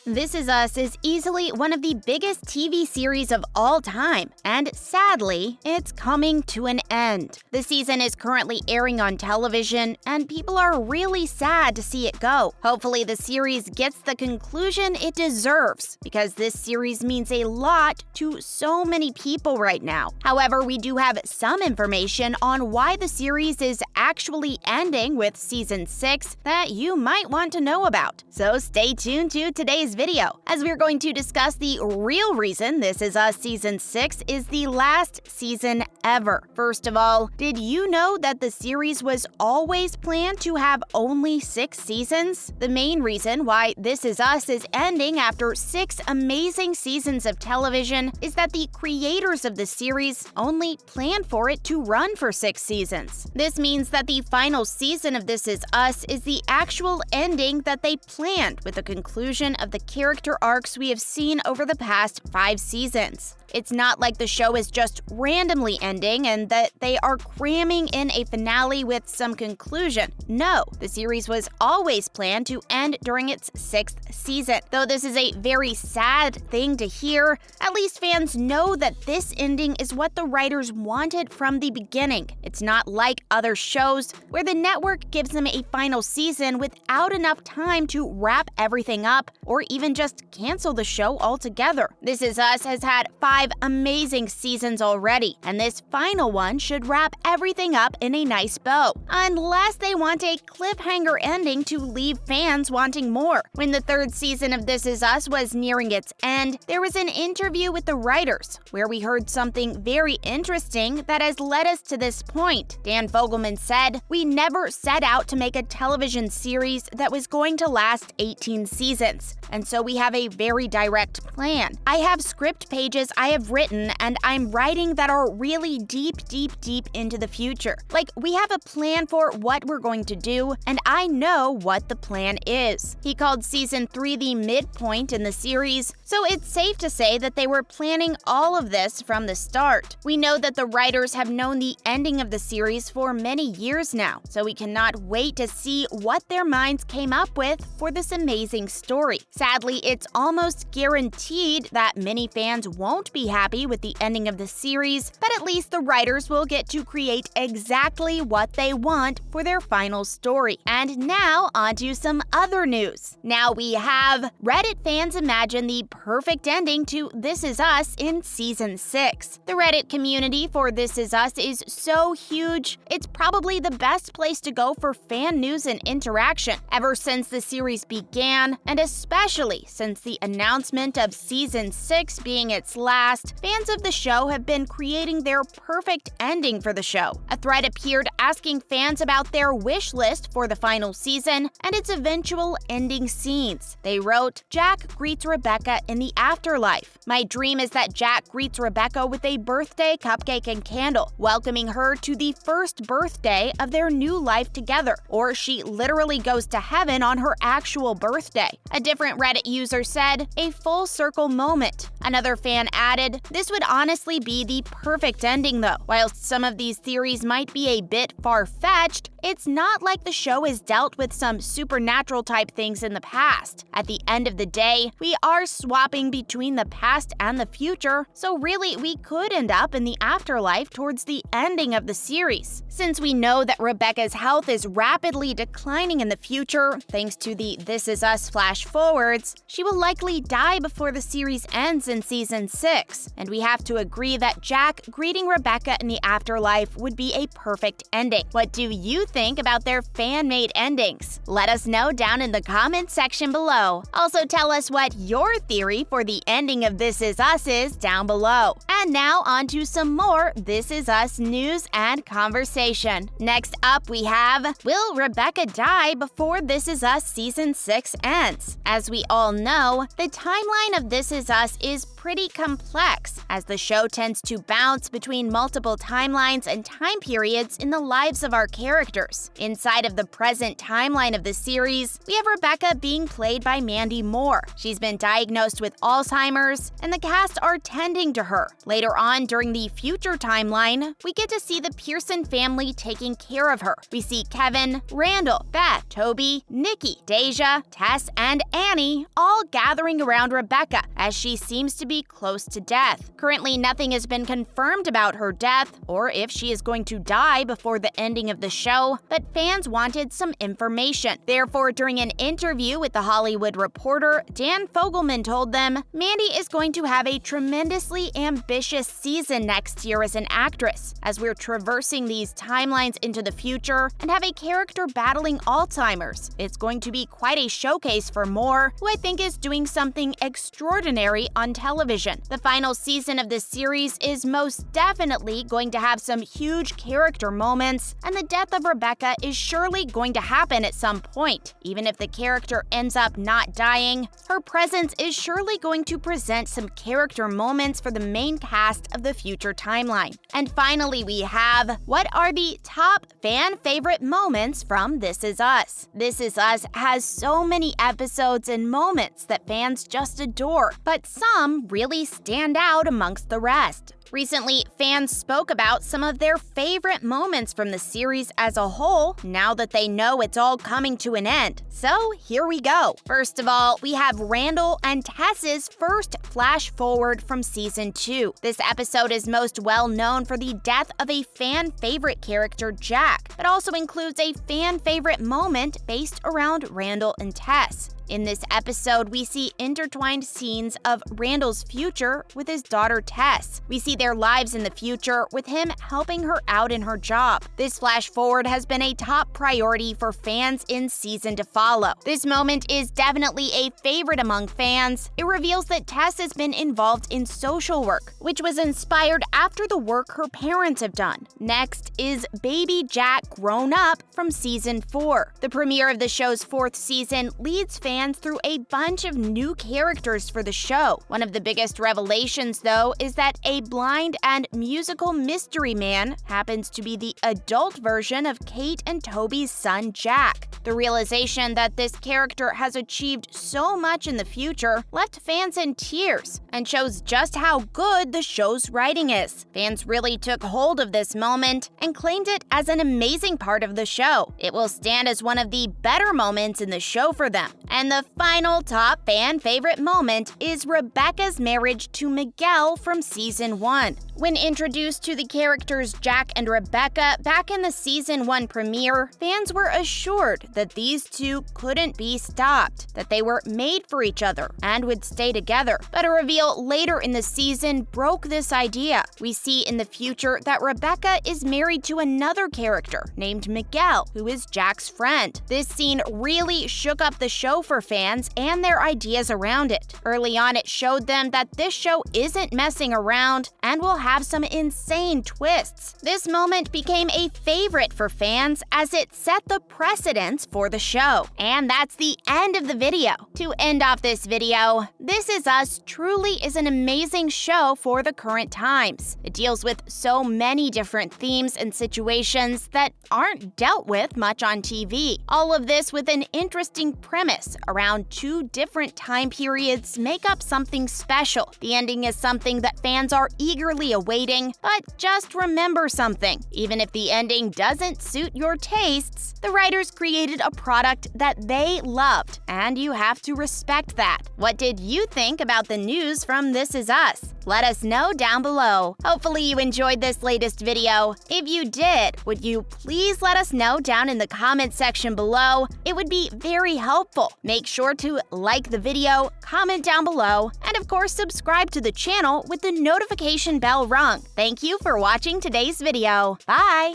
This Is Us is easily one of the biggest TV series of all time, and sadly, it's coming to an end. The season is currently airing on television, and people are really sad to see it go. Hopefully, the series gets the conclusion it deserves, because this series means a lot to so many people right now. However, we do have some information on why the series is actually ending with Season 6 that you might want to know about. So stay tuned to today's video, as we're going to discuss the real reason This Is Us Season 6 is the last season ever. First of all, did you know that the series was always planned to have only 6 seasons? The main reason why This Is Us is ending after 6 amazing seasons of television is that the creators of the series only planned for it to run for 6 seasons. This means that the final season of This Is Us is the actual ending that they planned, with the conclusion of the character arcs we have seen over the past 5 seasons. It's not like the show is just randomly ending and that they are cramming in a finale with some conclusion. No, the series was always planned to end during its 6th season. Though this is a very sad thing to hear, at least fans know that this ending is what the writers wanted from the beginning. It's not like other shows where the network gives them a final season without enough time to wrap everything up or even just cancel the show altogether. This Is Us has had 5 amazing seasons already, and this final one should wrap everything up in a nice bow, unless they want a cliffhanger ending to leave fans wanting more. When the 3rd season of This Is Us was nearing its end, there was an interview with the writers where we heard something very interesting that has led us to this point. Dan Fogelman said, "We never set out to make a television series that was going to last 18 seasons, and so we have a very direct plan. I have script pages I have written, and I'm writing that are really deep into the future. Like, we have a plan for what we're going to do, and I know what the plan is." He called Season 3 the midpoint in the series, so it's safe to say that they were planning all of this from the start. We know that the writers have known the ending of the series for many years now, so we cannot wait to see what their minds came up with for this amazing story. Sadly, it's almost guaranteed that many fans won't be happy with the ending of the series, but at least the writers will get to create exactly what they want for their final story. And now, onto some other news. Now we have Reddit fans imagine the perfect ending to This Is Us in Season 6. The Reddit community for This Is Us is so huge, it's probably the best place to go for fan news and interaction. Ever since the series began, and especially since the announcement of Season 6 being its last, fans of the show have been creating their perfect ending for the show. A thread appeared asking fans about their wish list for the final season and its eventual ending scenes. They wrote, "Jack greets Rebecca in the afterlife. My dream is that Jack greets Rebecca with a birthday cupcake and candle, welcoming her to the first birthday of their new life together, or she literally goes to heaven on her actual birthday." A different Reddit user said, "A full circle moment." Another fan added, "This would honestly be the perfect ending though. Whilst some of these theories might be a bit far-fetched, it's not like the show has dealt with some supernatural type things in the past. At the end of the day, we are swapping between the past and the future, so really we could end up in the afterlife towards the ending of the series. Since we know that Rebecca's health is rapidly declining in the future, thanks to the This Is Us flash forwards, she will likely die before the series ends in Season 6, and we have to agree that Jack greeting Rebecca in the afterlife would be a perfect ending. What do you think about their fan-made endings? Let us know down in the comments section below. Also tell us what your theory for the ending of This Is Us is down below. And now on to some more This Is Us news and conversation. Next up we have, will Rebecca die before This Is Us Season 6 ends? As we all know, the timeline of This Is Us is is pretty complex, as the show tends to bounce between multiple timelines and time periods in the lives of our characters. Inside of the present timeline of the series, we have Rebecca being played by Mandy Moore. She's been diagnosed with Alzheimer's, and the cast are tending to her. Later on, during the future timeline, we get to see the Pearson family taking care of her. We see Kevin, Randall, Beth, Toby, Nikki, Deja, Tess, and Annie all gathering around Rebecca as she seems to be close to death. Currently, nothing has been confirmed about her death or if she is going to die before the ending of the show, but fans wanted some information. Therefore, during an interview with The Hollywood Reporter, Dan Fogelman told them, "Mandy is going to have a tremendously ambitious season next year as an actress, as we're traversing these timelines into the future and have a character battling Alzheimer's. It's going to be quite a showcase for Moore, who I think is doing something extraordinary on television. The final season of this series is most definitely going to have some huge character moments, and the death of Rebecca is surely going to happen at some point. Even if the character ends up not dying, her presence is surely going to present some character moments for the main cast of the future timeline." And finally, we have, what are the top fan favorite moments from This Is Us? This Is Us has so many episodes and moments that fans just adore, but some really stand out amongst the rest. Recently, fans spoke about some of their favorite moments from the series as a whole, now that they know it's all coming to an end. So here we go. First of all, we have Randall and Tess's first flash forward from season 2. This episode is most well known for the death of a fan favorite character, Jack, but also includes a fan favorite moment based around Randall and Tess. In this episode, we see intertwined scenes of Randall's future with his daughter Tess. We see their lives in the future with him helping her out in her job. This flash forward has been a top priority for fans in season to follow. This moment is definitely a favorite among fans. It reveals that Tess has been involved in social work, which was inspired after the work her parents have done. Next is Baby Jack Grown Up from season 4. The premiere of the show's 4th season leads fans through a bunch of new characters for the show. One of the biggest revelations, though, is that a blind and musical mystery man happens to be the adult version of Kate and Toby's son, Jack. The realization that this character has achieved so much in the future left fans in tears and shows just how good the show's writing is. Fans really took hold of this moment and claimed it as an amazing part of the show. It will stand as one of the better moments in the show for them. And the final top fan favorite moment is Rebecca's marriage to Miguel from season 1. When introduced to the characters Jack and Rebecca back in the season 1 premiere, fans were assured that these two couldn't be stopped, that they were made for each other and would stay together. But a reveal later in the season broke this idea. We see in the future that Rebecca is married to another character named Miguel, who is Jack's friend. This scene really shook up the show for fans and their ideas around it. Early on, it showed them that this show isn't messing around and will have some insane twists. This moment became a favorite for fans as it set the precedence for the show. And that's the end of the video. To end off this video, This Is Us truly is an amazing show for the current times. It deals with so many different themes and situations that aren't dealt with much on TV. All of this with an interesting premise around 2 different time periods make up something special. The ending is something that fans are eagerly awaiting, but just remember something. Even if the ending doesn't suit your tastes, the writers created a product that they loved, and you have to respect that. What did you think about the news from This Is Us? Let us know down below. Hopefully you enjoyed this latest video. If you did, would you please let us know down in the comment section below? It would be very helpful. Make sure to like the video, comment down below, and of course subscribe to the channel with the notification bell rung. Thank you for watching today's video. Bye!